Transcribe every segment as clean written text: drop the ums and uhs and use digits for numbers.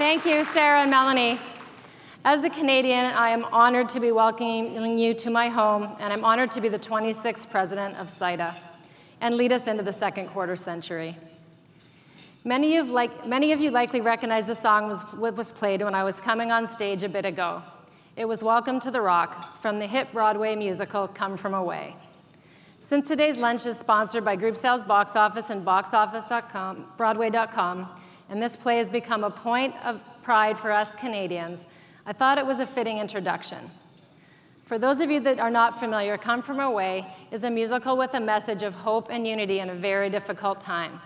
Thank you, Sarah and Melanie. As a Canadian, I am honored to be welcoming you to my home, and I'm honored to be the 26th president of SYTA and lead us into the second quarter century. Many of you likely recognize the song was played when I was coming on stage a bit ago. It was Welcome to the Rock from the hit Broadway musical Come From Away. Since today's lunch is sponsored by Group Sales Box Office and boxoffice.com, Broadway.com, and this play has become a point of pride for us Canadians, I thought it was a fitting introduction. For those of you that are not familiar, Come From Away is a musical with a message of hope and unity in a very difficult time.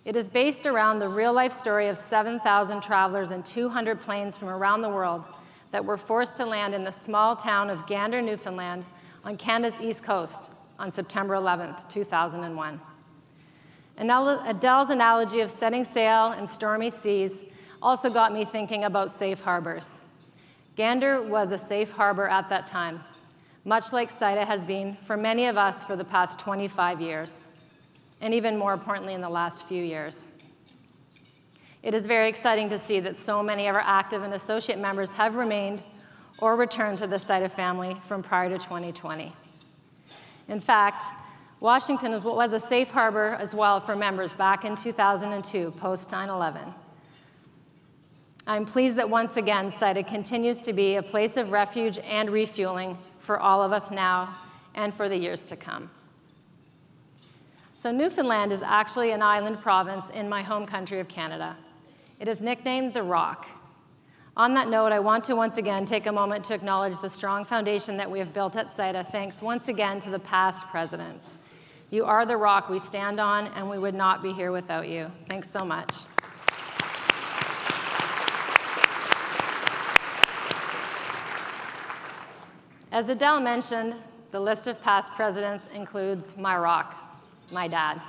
It is based around the real-life story of 7,000 travelers and 200 planes from around the world that were forced to land in the small town of Gander, Newfoundland, on Canada's East Coast on September 11th, 2001. Adele's analogy of setting sail in stormy seas also got me thinking about safe harbors. Gander was a safe harbor at that time, much like SYTA has been for many of us for the past 25 years, and even more importantly in the last few years. It is very exciting to see that so many of our active and associate members have remained or returned to the SYTA family from prior to 2020. In fact, Washington was a safe harbor as well for members back in 2002, post 9/11. I'm pleased that once again, SYTA continues to be a place of refuge and refueling for all of us now and for the years to come. So Newfoundland is actually an island province in my home country of Canada. It is nicknamed the Rock. On that note, I want to once again take a moment to acknowledge the strong foundation that we have built at SYTA, thanks once again to the past presidents. You are the rock we stand on, and we would not be here without you. Thanks so much. As Adele mentioned, the list of past presidents includes my rock, my dad,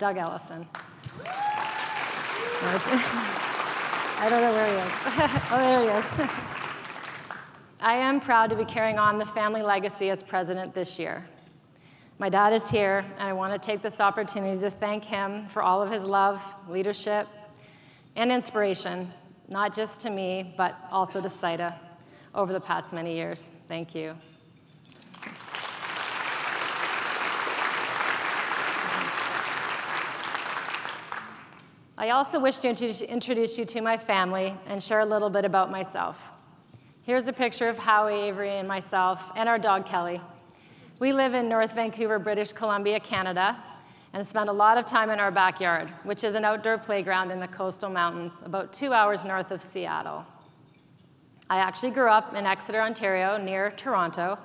Doug Ellison. I don't know where he is. Oh, there he is. I am proud to be carrying on the family legacy as president this year. My dad is here, and I want to take this opportunity to thank him for all of his love, leadership, and inspiration, not just to me, but also to SYTA over the past many years. Thank you. I also wish to introduce you to my family and share a little bit about myself. Here's a picture of Howie, Avery, and myself, and our dog, Kelly. We live in North Vancouver, British Columbia, Canada, and spend a lot of time in our backyard, which is an outdoor playground in the coastal mountains, about 2 hours north of Seattle. I actually grew up in Exeter, Ontario, near Toronto,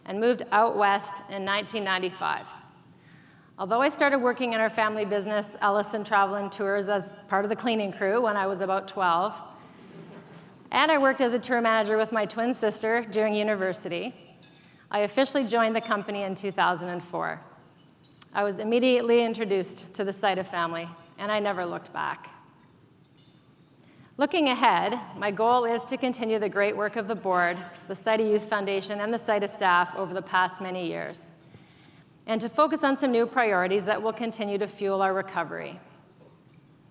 and moved out west in 1995. Although I started working in our family business, Ellison Travel and Tours, as part of the cleaning crew when I was about 12, and I worked as a tour manager with my twin sister during university, I officially joined the company in 2004. I was immediately introduced to the SYTA family, and I never looked back. Looking ahead, my goal is to continue the great work of the board, the SYTA Youth Foundation, and the SYTA staff over the past many years, and to focus on some new priorities that will continue to fuel our recovery.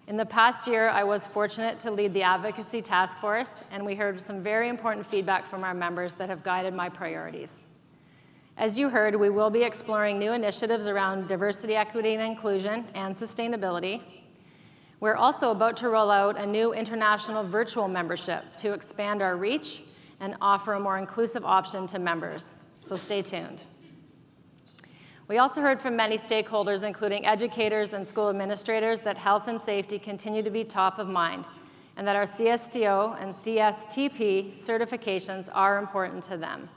In the past year, I was fortunate to lead the advocacy task force, and we heard some very important feedback from our members that have guided my priorities. As you heard, we will be exploring new initiatives around diversity, equity, and inclusion, and sustainability. We're also about to roll out a new international virtual membership to expand our reach and offer a more inclusive option to members, so stay tuned. We also heard from many stakeholders, including educators and school administrators, that health and safety continue to be top of mind, and that our CSTO and CSTP certifications are important to them.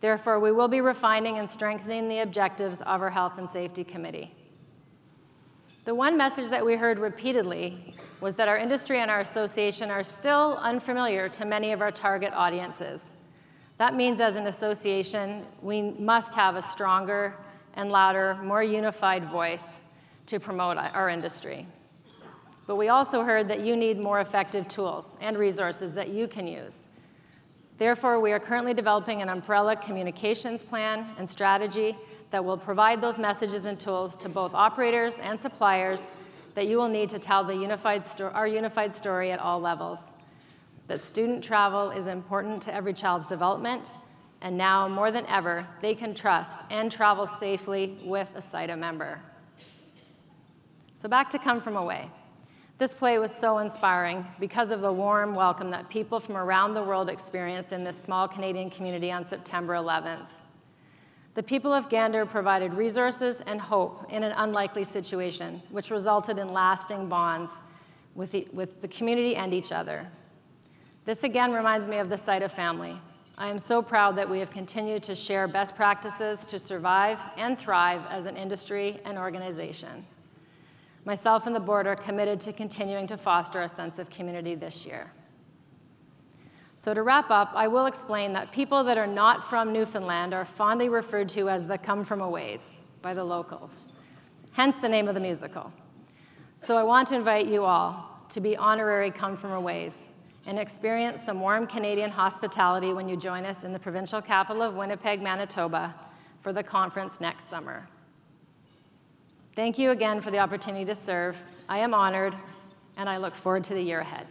Therefore, we will be refining and strengthening the objectives of our Health and Safety Committee. The one message that we heard repeatedly was that our industry and our association are still unfamiliar to many of our target audiences. That means as an association, we must have a stronger and louder, more unified voice to promote our industry. But we also heard that you need more effective tools and resources that you can use. Therefore, we are currently developing an umbrella communications plan and strategy that will provide those messages and tools to both operators and suppliers that you will need to tell our unified story at all levels. That student travel is important to every child's development, and now more than ever, they can trust and travel safely with a SYTA member. So back to Come From Away. This play was so inspiring because of the warm welcome that people from around the world experienced in this small Canadian community on September 11th. The people of Gander provided resources and hope in an unlikely situation, which resulted in lasting bonds with the community and each other. This again reminds me of the SYTA family. I am so proud that we have continued to share best practices to survive and thrive as an industry and organization. Myself and the board are committed to continuing to foster a sense of community this year. So to wrap up, I will explain that people that are not from Newfoundland are fondly referred to as the Come From Aways by the locals, hence the name of the musical. So I want to invite you all to be honorary Come From Aways and experience some warm Canadian hospitality when you join us in the provincial capital of Winnipeg, Manitoba for the conference next summer. Thank you again for the opportunity to serve. I am honored, and I look forward to the year ahead.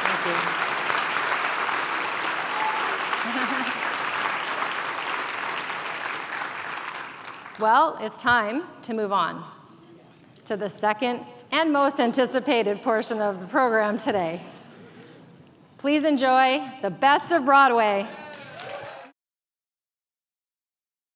Thank you. Well, it's time to move on to the second and most anticipated portion of the program today. Please enjoy the best of Broadway.